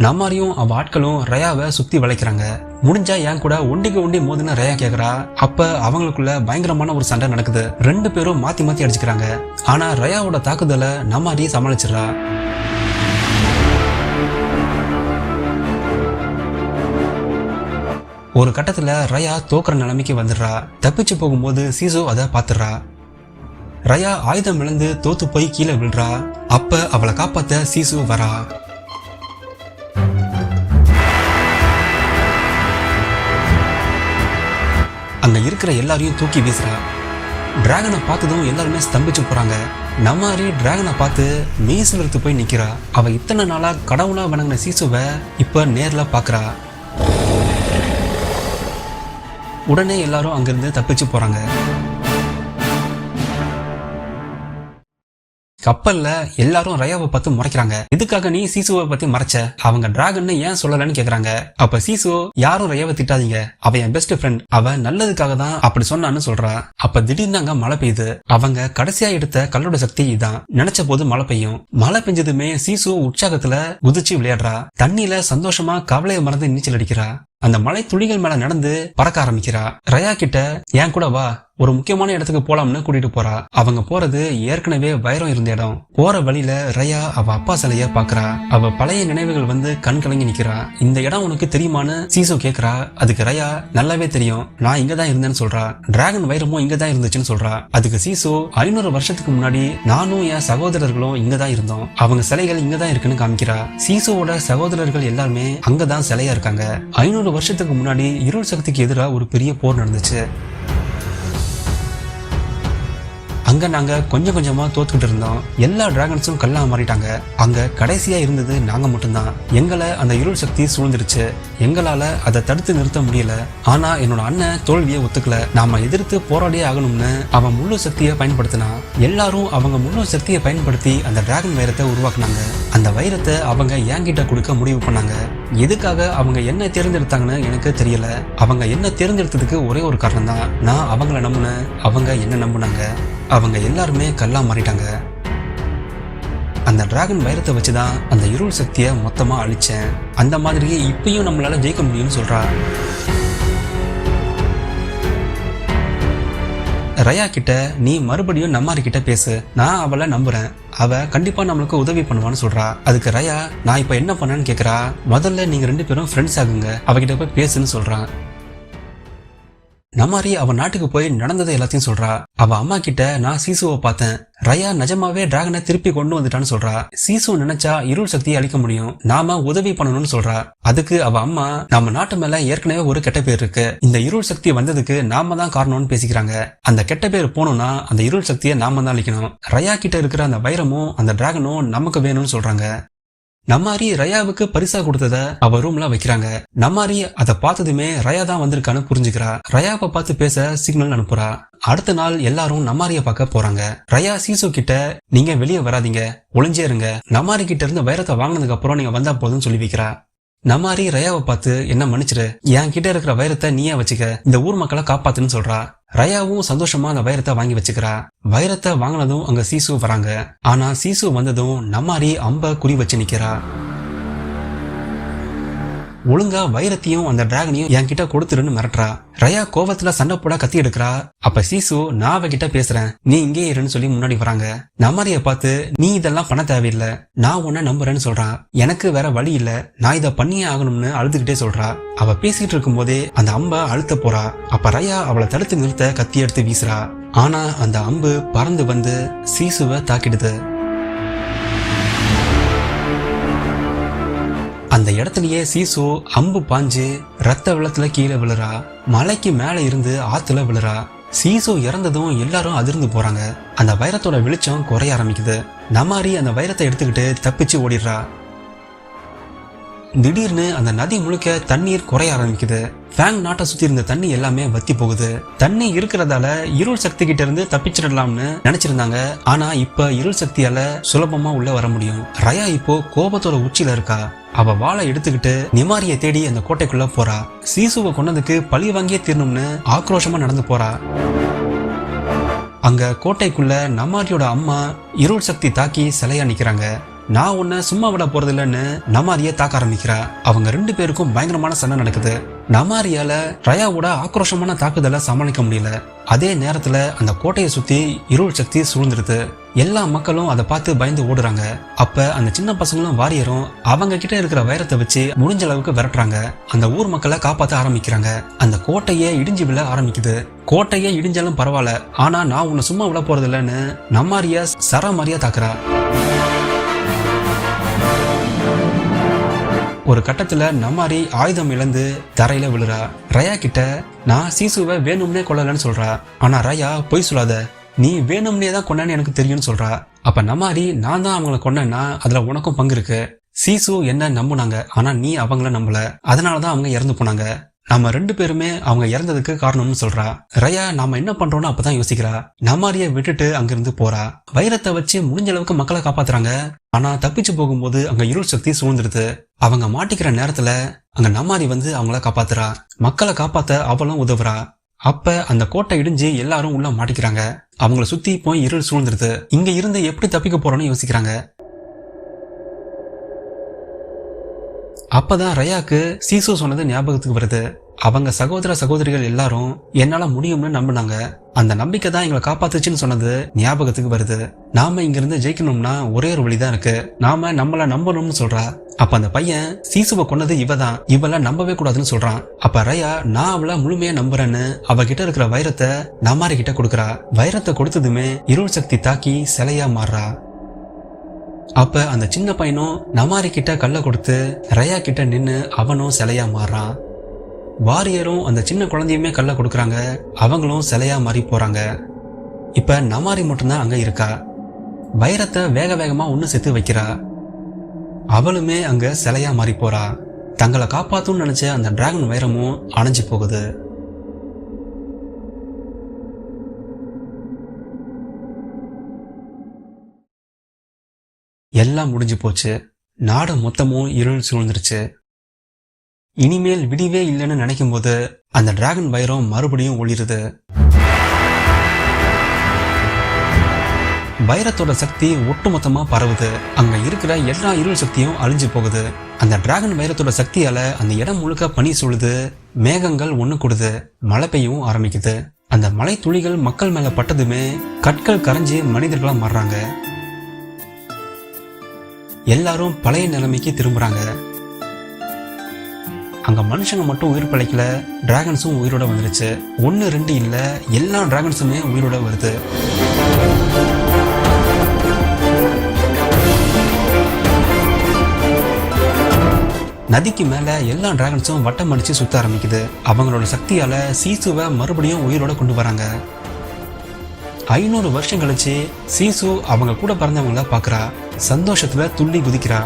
நமாரியும் அவ ஆட்களும் ரயாவை சுத்தி வளைக்கிறாங்க. முடிஞ்சா என் கூட ஒண்டிக்கு ஒண்டி மோதுன்னு ரயா கேக்குறா. அப்ப அவங்களுக்குள்ள பயங்கரமான ஒரு சண்டை நடக்குது. 2 பேரும் மாத்தி மாத்தி அடிச்சுக்கிறாங்க. ஆனா ரயாவோட தாக்குதலை நமாரி சமாளிச்சிடறா. ஒரு கட்டத்துல ரயா தோக்குற நிலைமைக்கு வந்துடுறா. தப்பிச்சு போகும்போது சீசு அதை பாத்துடுறா. ரயா ஆயுதம் இழந்து தோத்து போய் கீழே விழுறா. அப்ப அவளை காப்பாத்த சீசு வரா. அங்க இருக்கிற எல்லாரையும் தூக்கி வீசுறா. டிராகனை பார்த்ததும் எல்லாருமே ஸ்தம்பிச்சு போறாங்க. நமாரி டிராகனை பார்த்து மீசிலிருந்து போய் நிக்கிறா. அவ இத்தனை நாளா கடவுளா வணங்கின சீசுவை இப்ப நேர்ல பாக்குறா. உடனே எல்லாரும் அங்கிருந்து தப்பிச்சு போறாங்க. கப்பல்ல எல்லாரும் ரயாவை பார்த்து முறைக்கிறாங்க. இதுக்காக நீ சீசுவை பத்தி மறைச்ச, அவங்க டிராகன் ஏன் சொல்லலன்னு கேக்குறாங்க. அப்ப சீசு, யாரும் ரயாவை திட்டாதீங்க, அவ என் பெஸ்ட் ஃப்ரெண்ட், அவ நல்லதுக்காக தான் அப்படி சொன்னான்னு சொல்றா. அப்ப திடீர்னு அங்க மழை பெய்யுது. அவங்க கடைசியா எடுத்த கல்லோட சக்தி இதான். நினைச்ச போது மழை பெய்யும். மழை பெஞ்சதுமே சீசு உற்சாகத்துல குதிச்சு விளையாடுறா. தண்ணியில சந்தோஷமா கவலையை மறந்து நீச்சல் அடிக்கிறா. அந்த மலை துளிகள் மேல நடந்து பறக்க ஆரம்பிக்கிறா. ரயா கிட்ட, என் கூட வா, ஒரு முக்கியமான இடத்துக்கு போலாம்னு கூட்டிட்டு போறா. அவங்க போறது ஏற்கனவே வைரம் இருந்த இடம். போற வழியில ரயா அவ அப்பா சிலைய பாக்குறா. அவ பழைய நினைவுகள் வந்து கண் கலங்கி நிக்கிறா. இந்த இடம் உனக்கு தெரியுமான்னு சீசு கேக்குறா. அதுக்கு ரயா, நல்லாவே தெரியும், நான் இங்கதான் இருந்தேன்னு சொல்றா. டிராகன் வைரமும் இங்கதான் இருந்துச்சுன்னு சொல்றா. அதுக்கு சீசு, 500 வருஷத்துக்கு முன்னாடி நானும் என் சகோதரர்களும் இங்கதான் இருந்தோம், அவங்க சிலைகள் இங்கதான் இருக்குன்னு காமிக்கிறா. சீசுவோட சகோதரர்கள் எல்லாருமே அங்கதான் சிலையா இருக்காங்க. 500 வருஷத்துக்கு முன்னாடி இருள் சக்திக்கு எதிராக ஒரு பெரிய போர் நடந்துச்சு. அங்க நாங்க கொஞ்சம் கொஞ்சமா தோத்துக்கிட்டு இருந்தோம். எல்லா டிராகன்ஸும் கல்லா மாறிட்டாங்க. அங்க கடைசியா இருந்தது நாங்க மட்டும்தான். எங்களை அந்த இருள் சக்தி சூழ்ந்துருச்சு. எங்களால அதை தடுத்து நிறுத்த முடியல. ஆனா என்னோட அண்ணன் தோல்வியை ஒத்துக்கல. நாம எதிர்த்து போராடியே ஆகணும்னு அவன் முழு சக்தியை பயன்படுத்தினான். எல்லாரும் அவங்க முழு சக்தியை பயன்படுத்தி அந்த டிராகன் வைரத்தை உருவாக்குனாங்க. அந்த வைரத்தை அவங்க என்கிட்ட கொடுக்க முடிவு பண்ணாங்க. எதுக்காக அவங்க என்ன தேர்ந்தெடுத்தாங்கன்னு எனக்கு தெரியல. அவங்க என்ன தேர்ந்தெடுத்ததுக்கு ஒரே ஒரு காரணம் தான். நான் அவங்கள நம்பினேன், அவங்க என்ன நம்பினாங்க. அவங்க எல்லாருமே கல்லா மாறிட்டாங்க. அந்த டிராகன் வைரத்தை வச்சுதான் அந்த இருள் சக்தியை மொத்தமா அழிச்சேன். அந்த மாதிரியே இப்பயும் நம்மளால ஜெயிக்க முடியும்னு சொல்றா. ரயா கிட்ட நீ மறுபடியும் நம்மாரி கிட்ட பேசு, நான் அவளை நம்புறேன், அவ கண்டிப்பா நம்மளுக்கு உதவி பண்ணுவான்னு சொல்றா. அதுக்கு ரயா நான் இப்ப என்ன பண்ணேன்னு கேக்குறா. முதல்ல நீங்க 2 பேரும் ஃப்ரெண்ட்ஸ் ஆகுங்க, அவகிட்ட போய் பேசுன்னு சொல்றான். நம்மாரி அவ நாட்டுக்கு போய் நடந்ததை எல்லாத்தையும் சொல்றா. அவ அம்மா கிட்ட நான் சீசுவை பார்த்தேன், ரயா நிஜமாவே டிராகனை திருப்பி கொண்டு வந்துட்டான்னு சொல்றா. சீசு நினைச்சா இருள் சக்தியை அழிக்க முடியும், நாம உதவி பண்ணணும்னு சொல்றா. அதுக்கு அவ அம்மா நம்ம நாட்டு மேல ஏற்கனவே ஒரு கெட்ட பேர் இருக்கு, இந்த இருள் சக்தி வந்ததுக்கு நாம தான் காரணம்னு பேசிக்கிறாங்க. அந்த கெட்ட பேர் போகணும்னா அந்த இருள் சக்தியை நாம தான் அழிக்கணும். ரயா கிட்ட இருக்கிற அந்த வைரமும் அந்த டிராகனும் நமக்கு வேணும்னு சொல்றாங்க. நம்மாரி ரயாவுக்கு பரிசா கொடுத்தத அவ ரூம்ல வைக்கிறாங்க. நம்மாரி அதை பார்த்ததுமே ரயா தான் வந்திருக்கான்னு புரிஞ்சுக்கிறா. ரயாவை பார்த்து பேச சிக்னல் அனுப்புறா. அடுத்த நாள் எல்லாரும் நம்மாரிய பார்க்க போறாங்க. ரயா சீசு கிட்ட நீங்க வெளியே வராதீங்க, ஒளிஞ்சே இருங்க, நம்மாரி கிட்ட இருந்து வைரத்தை வாங்கினதுக்கு அப்புறம் நீங்க வந்தா போதும்னு சொல்லி வைக்கிறா. நம்மாரி ரயாவை பார்த்து என்ன மன்னிச்சிரு, என் கிட்ட இருக்கிற வைரத்தை நீயே வச்சுக்க, இந்த ஊர் மக்களை காப்பாத்துன்னு சொல்றா. ரயாவும் சந்தோஷமா அந்த வைரத்தை வாங்கி வச்சுக்கிறா. வைரத்தை வாங்கினதும் அங்க சீசு வராங்க. ஆனா சீசு வந்ததும் நம்மாரி அம்ப குறி வச்சு நிக்கிறா. ஒழுங்கா வைரத்தையும் அந்த டிராகனையும் என்கிட்ட கொடுத்துருன்னு மிரட்டுறா. ரயா கோவத்துல சண்டை போட கத்தி எடுக்கிறா. அப்ப சீசு நான் அவகிட்ட பேசுறேன், நீ இங்கே இருன்னு சொல்லி முன்னாடி வராங்க. நம்மாரிய பார்த்து நீ இதெல்லாம் பண்ண தேவையில்லை, நான் உன்ன நம்புறேன்னு சொல்றான். எனக்கு வேற வழி இல்ல, நான் இதை பண்ணியே ஆகணும்னு அழுதுகிட்டே சொல்றா. அவ பேசிட்டு இருக்கும் போதே அந்த அம்ப அழுத்த போறா. அப்ப ரயா அவளை தடுத்து நிறுத்த கத்தி எடுத்து வீசுறா. ஆனா அந்த அம்பு பறந்து வந்து சீசுவை தாக்கிடுது. அந்த இடத்துலயே சீசு அம்பு பாஞ்சு ரத்த வெள்ளத்துல கீழே விழுறா. மலைக்கு மேல இருந்து ஆத்துல விழுறா. சீசு இறந்ததும் எல்லாரும் அதிர்ந்து போறாங்க. அந்த வைரத்தோட வெளிச்சம் குறைய ஆரம்பிக்குது. நம்மாரி அந்த வைரத்தை எடுத்துக்கிட்டு தப்பிச்சு ஓடிடுறா. திடீர்னு அந்த நதி முழுக்க தண்ணீர் குறைய ஆரம்பிக்குது. ஃபேங் நாட்டை சுத்தி இருந்த தண்ணி எல்லாமே வத்தி போகுது. தண்ணி இருக்கிறதால இருள் சக்தி கிட்ட இருந்து தப்பிச்சிடலாம்னு நினைச்சிருந்தாங்க. ஆனா இப்ப இருள் சக்தியால சுலபமா உள்ள வர முடியும். ரயா இப்போ கோபத்தோட உச்சியில இருக்கா. அவ வாளை எடுத்துக்கிட்டு நிமாரிய தேடி அந்த கோட்டைக்குள்ள போறா. சீசுவை கொன்னதுக்கு பழி வாங்கியே தீரணும்னு ஆக்ரோஷமா நடந்து போறா. அங்க கோட்டைக்குள்ள நம்மாரியோட அம்மா இருள் சக்தி தாக்கி சிலையா நிக்கிறாங்க. நான் உன்னை சும்மா விட போறது இல்லைன்னு நம்மாரிய தாக்க ஆரம்பிக்கிறா. அவங்க 2 பேருக்கும் பயங்கரமான சண்டை நடக்குது. நம்மாரியால ரயாவோட ஆக்ரோஷமான தாக்குதலை சமாளிக்க முடியல. அதே நேரத்துல அந்த கோட்டையை சுத்தி இருள் சக்தி சூழ்ந்துருது. எல்லா மக்களும் அதை பார்த்து பயந்து ஓடுறாங்க. அப்ப அந்த சின்ன பசங்களும் வாரியரும் அவங்க கிட்ட இருக்கிற வைரத்தை வச்சு முடிஞ்ச அளவுக்கு விரட்டுறாங்க. அந்த ஊர் மக்களை காப்பாற்ற ஆரம்பிக்கிறாங்க. அந்த கோட்டையே இடிஞ்சு விழ ஆரம்பிக்குது. கோட்டையே இடிஞ்சாலும் பரவாயில்ல, ஆனா நான் உன்னை சும்மா விட போறது இல்லைன்னு நம்மாரிய சரமாரியா தாக்குறா. ஒரு கட்டத்துல நம்மாரி ஆயுதம் இழந்து தரையில விழுறா. ரயா கிட்ட நான் சீசுவை வேணும்னே கொல்லலன்னு சொல்றா. ஆனா ரயா பொய் சொல்லாத, நீ வேணும்னே தான் கொண்டேன்னு எனக்கு தெரியும்னு சொல்றா. அப்ப நம்மாரி நான் தான் அவங்கள கொண்டேன்னா அதுல உனக்கும் பங்கு இருக்கு. சீசு என்ன நம்புனாங்க, ஆனா நீ அவங்கள நம்பல, அதனாலதான் அவங்க இறந்து போனாங்க. நம்ம 2 பேருமே அவங்க இறந்ததுக்கு காரணம்னு சொல்றா. ரயா நாம என்ன பண்றோம்னு அப்பதான் யோசிக்கிறா. நம்மாரிய விட்டுட்டு அங்கிருந்து போறா. வைரத்தை வச்சு முடிஞ்ச அளவுக்கு மக்களை காப்பாத்துறாங்க. ஆனா தப்பிச்சு போகும்போது அங்க இருள் சக்தி சூழ்ந்துருது. அவங்க மாட்டிக்கிற நேரத்துல அங்க நம்மாரி வந்து அவங்கள காப்பாத்துறா. மக்களை காப்பாத்த அவளும் உதவுறா. அப்ப அந்த கோட்டை இடிஞ்சு எல்லாரும் உள்ள மாட்டிக்கிறாங்க. அவங்கள சுத்தி போய் இருள் சூழ்ந்துருது. இங்க இருந்து எப்படி தப்பிக்க போறோம்னு யோசிக்கிறாங்க. அப்பதான் ரயாக்கு சீசு சொன்னது ஞாபகத்துக்கு வருது. அவங்க சகோதர சகோதரிகள் எல்லாரும் என்னால முடியும்னு நம்பினாங்க, அந்த நம்பிக்கை தான் எங்களை காப்பாத்துச்சுன்னு சொன்னது ஞாபகத்துக்கு வருது. நாம இங்க இருந்து ஜெயிக்கணும்னா ஒரே ஒரு வழிதான் இருக்கு, நாம நம்மள நம்பணும்னு சொல்றா. அப்ப அந்த பையன் சீசுவை கொன்னது இவதான், இவள நம்பவே கூடாதுன்னு சொல்றான். அப்ப ரயா நான் அவளை முழுமையா நம்புறேன்னு அவகிட்ட இருக்கிற வைரத்தை நம்மாரி கிட்ட கொடுக்கறா. வைரத்தை கொடுத்ததுமே இருள் சக்தி தாக்கி சிலையா மாறுறா. அப்ப அந்த சின்ன பையனும் நம்மாரி கிட்ட கல்ல கொடுத்து ரயா கிட்ட நின்னு அவனும் சிலையா மாறுறான். வாரியரும் அந்த சின்ன குழந்தையுமே கல்ல கொடுக்கறாங்க, அவங்களும் சிலையா மாறி போறாங்க. இப்ப நமாரி மட்டும்தான் அங்க இருக்கா. வைரத்தை வேக வேகமா ஒண்ணு சேர்த்து வைக்கிறா. அவளுமே அங்க சிலையா மாறி போறா. தங்களை காப்பாத்தும்னு நினைச்ச அந்த டிராகன் வைரமும் அணைஞ்சு போகுது. எல்லாம் முடிஞ்சு போச்சு. நாடு மொத்தமும் இருள் சூழ்ந்துருச்சு. இனிமேல் விடிவே இல்லைன்னு நினைக்கும் போது அந்த டிராகன் வைரம் மறுபடியும் ஒளிருது. வைரத்தோட சக்தி ஒட்டுமொத்தமா பரவுது. அங்க இருக்கிற எல்லா இருள் சக்தியும் அழிஞ்சு போகுது. அந்த டிராகன் வைரத்தோட சக்தியால அந்த இடம் முழுக்க பனி சூழுது. மேகங்கள் ஒண்ணு கூடுது. மழை பெய்யவும் ஆரம்பிக்குது. அந்த மழை துளிகள் மக்கள் மேல பட்டதுமே கற்கள் கரைஞ்சி மனிதர்களா மாறுறாங்க. எல்லாரும் பழைய நிலைமைக்கு திரும்புறாங்க. அங்க மனுஷங்க மட்டும் உயிர் பிழைக்கல, டிராகன்ஸும் உயிரோட வந்துருச்சு. 1 2 இல்ல, எல்லா டிராகன்ஸுமே உயிரோட வருது. நதிக்கு மேல எல்லா டிராகன்ஸும் வட்டம் அடிச்சு சுத்த ஆரம்பிக்குது. அவங்களோட சக்தியால சீசுவை மறுபடியும் உயிரோட கொண்டு வராங்க. 500 வருஷம் கழிச்சு சீசு அவங்க கூட பிறந்தவங்கள பாக்குறா. சந்தோஷத்துல துள்ளி குதிக்கிறா.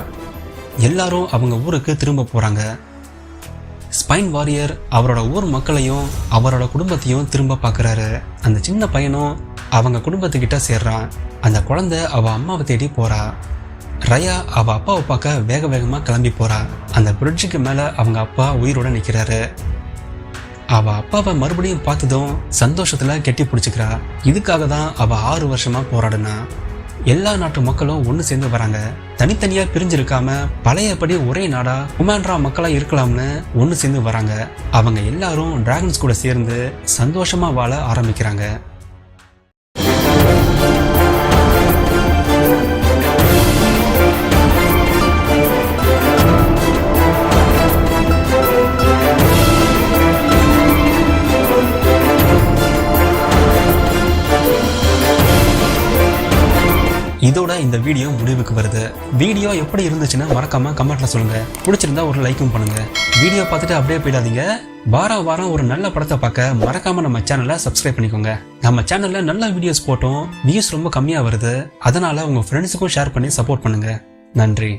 எல்லாரும் அவங்க ஊருக்கு திரும்ப போறாங்க. ஸ்பைன் வாரியர் அவரோட ஊர் மக்களையும் அவரோட குடும்பத்தையும் திரும்ப பாக்குறாரு. அந்த சின்ன பையனும் அவங்க குடும்பத்துக்கிட்ட சேர்றான். அந்த குழந்தை அவ அம்மாவை தேடி போறா. ரயா அவ அப்பாவை பார்க்க வேக வேகமா கிளம்பி போறா. அந்த பிரிட்ஜுக்கு மேல அவங்க அப்பா உயிரோட நிக்கிறாரு. அவ அப்பாவை மறுபடியும் பார்த்ததும் சந்தோஷத்துல கெட்டி பிடிச்சுக்கிறா. இதுக்காக தான் அவ 6 வருஷமா போராடுனா. எல்லா நாட்டு மக்களும் ஒண்ணு சேர்ந்து வராங்க. தனித்தனியா பிரிஞ்சிருக்காம பழையபடி ஒரே நாடா குமாண்ட்ரா மக்களா இருக்கலாம்னு ஒண்ணு சேர்ந்து வராங்க. அவங்க எல்லாரும் டிராகன்ஸ் கூட சேர்ந்து சந்தோஷமா வாழ ஆரம்பிக்கிறாங்க. இதோட இந்த வீடியோ முடிவுக்கு வருது. வீடியோ எப்படி இருந்துச்சுன்னு மறக்காம கமெண்ட்ல சொல்லுங்க. பிடிச்சிருந்தா ஒரு லைக்கும் பண்ணுங்க. வீடியோ பார்த்துட்டு அப்படியே போயிடாதீங்க. வாரம் ஒரு நல்ல படத்தை பார்க்க மறக்காம நம்ம சேனலை சப்ஸ்கிரைப் பண்ணிக்கோங்க. நம்ம சேனல்ல நல்ல வீடியோஸ் போட்டோம். வியூஸ் ரொம்ப கம்மியா வருது. அதனால உங்க ஃப்ரெண்ட்ஸுக்கும் ஷேர் பண்ணி சப்போர்ட் பண்ணுங்க. நன்றி.